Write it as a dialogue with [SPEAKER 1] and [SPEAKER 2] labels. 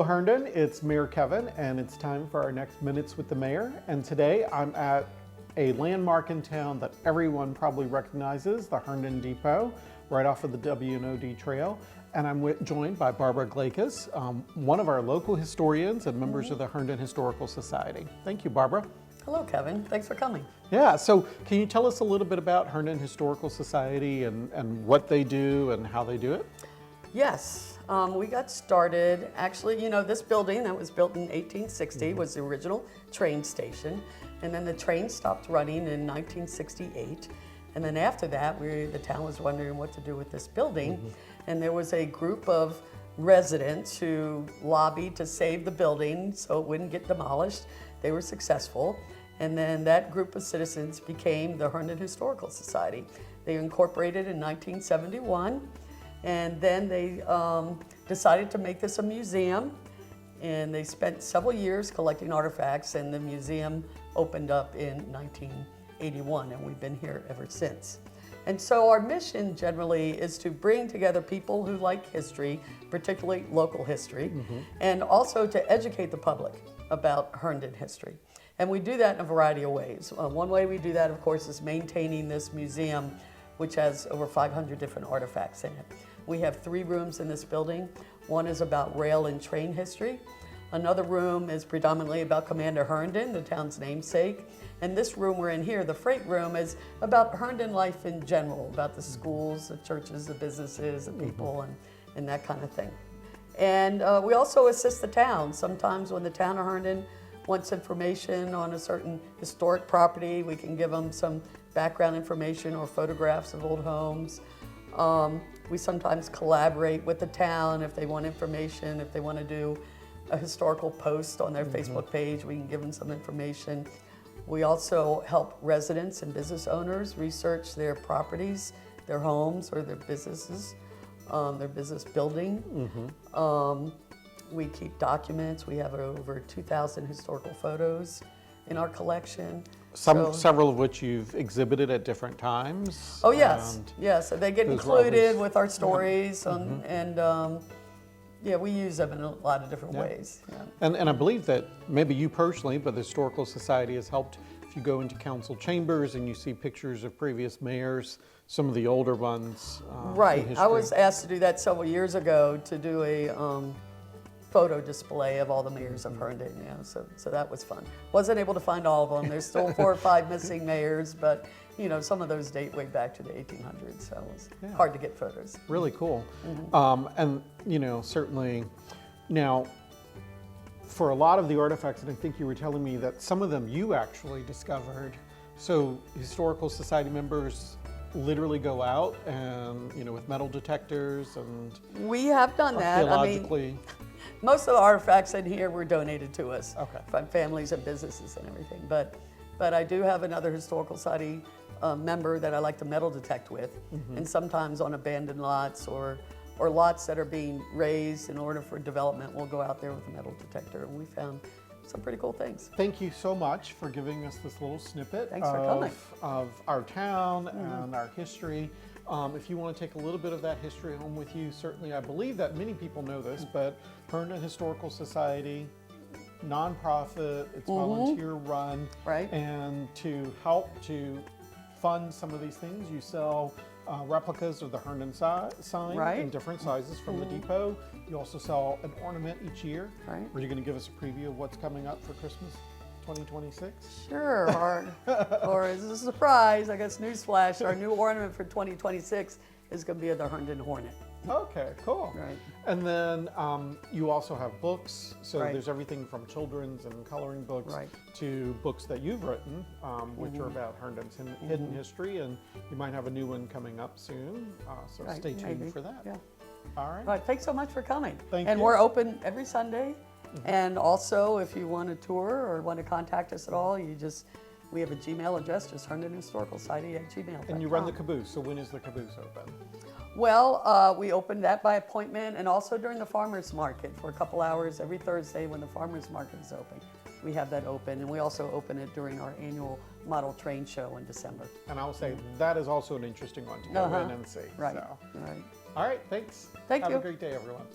[SPEAKER 1] Herndon, it's Mayor Kevin, and it's time for our next Minutes with the Mayor. And today I'm at a landmark in town that everyone probably recognizes, the Herndon Depot, right off of the W&OD Trail. And I'm joined by Barbara Glakas, one of our local historians and members of the Herndon Historical Society. Thank you, Barbara.
[SPEAKER 2] Hello, Kevin. Thanks for coming.
[SPEAKER 1] Yeah, so can you tell us a little bit about Herndon Historical Society and what they do and how they do it?
[SPEAKER 2] Yes, we got started, actually, this building that was built in 1860 was the original train station, and then the train stopped running in 1968, and then after that, the town was wondering what to do with this building, and there was a group of residents who lobbied to save the building so it wouldn't get demolished. They were successful, and then that group of citizens became the Herndon Historical Society. They incorporated in 1971. And then they decided to make this a museum, and they spent several years collecting artifacts, and the museum opened up in 1981, and we've been here ever since. And so our mission generally is to bring together people who like history, particularly local history, and also to educate the public about Herndon history. And we do that in a variety of ways. One way we do that, of course, is maintaining this museum, which has over 500 different artifacts in it. We have 3 rooms in this building. One is about rail and train history. Another room is predominantly about Commander Herndon, the town's namesake. And this room we're in here, the freight room, is about Herndon life in general, about the schools, the churches, the businesses, the people, and that kind of thing. And we also assist the town. Sometimes when the town of Herndon wants information on a certain historic property, we can give them some background information or photographs of old homes. We sometimes collaborate with the town if they want information, if they want to do a historical post on their Facebook page, we can give them some information. We also help residents and business owners research their properties, their homes or their businesses, their business building. We keep documents. We have over 2,000 historical photos in our collection.
[SPEAKER 1] Several of which you've exhibited at different times.
[SPEAKER 2] Oh yes, yes. So they get included with our stories, and we use them in a lot of different ways. Yeah.
[SPEAKER 1] And I believe that maybe you personally, but the Historical Society has helped. If you go into council chambers and you see pictures of previous mayors, some of the older ones.
[SPEAKER 2] Right. I was asked to do that several years ago, to do a photo display of all the mayors of Herndon, so that was fun. Wasn't able to find all of them. There's still 4 or 5 missing mayors, but some of those date way back to the 1800s, so it was hard to get photos.
[SPEAKER 1] Really cool. And certainly now for a lot of the artifacts, and I think you were telling me that some of them you actually discovered, so Historical Society members literally go out and with metal detectors and
[SPEAKER 2] we have done that. Most of the artifacts in here were donated to us from families and businesses and everything. But I do have another Historical Society member that I like to metal detect with, and sometimes on abandoned lots or lots that are being raised in order for development, we'll go out there with a metal detector, and we found some pretty cool things.
[SPEAKER 1] Thank you so much for giving us this little snippet
[SPEAKER 2] of
[SPEAKER 1] our town and our history. If you want to take a little bit of that history home with you, certainly I believe that many people know this, but Herndon Historical Society, nonprofit, it's volunteer run, and to help to fund some of these things, you sell replicas of the Herndon sign in different sizes from the depot. You also sell an ornament each year. Are you going to give us a preview of what's coming up for Christmas 2026?
[SPEAKER 2] Sure, or as a surprise, I guess newsflash, our new ornament for 2026 is going to be the Herndon Hornet.
[SPEAKER 1] Okay, cool. And then you also have books, so there's everything from children's and coloring books to books that you've written, which are about Herndon's hidden history, and you might have a new one coming up soon, so stay tuned for that. All right.
[SPEAKER 2] Thanks so much for coming.
[SPEAKER 1] Thank
[SPEAKER 2] you.
[SPEAKER 1] And
[SPEAKER 2] we're open every Sunday, and also if you want a tour or want to contact us at all, we have a Gmail address, just herndonhistoricalsociety@gmail.com.
[SPEAKER 1] And you run the caboose, so when is the caboose open?
[SPEAKER 2] Well, we open that by appointment, and also during the farmers market for a couple hours every Thursday when the farmers market is open. We have that open, and we also open it during our annual model train show in December.
[SPEAKER 1] And I'll say that is also an interesting one to go in and see.
[SPEAKER 2] Right.
[SPEAKER 1] So.
[SPEAKER 2] Right.
[SPEAKER 1] All right, thanks.
[SPEAKER 2] Thank you.
[SPEAKER 1] Have a great day, everyone.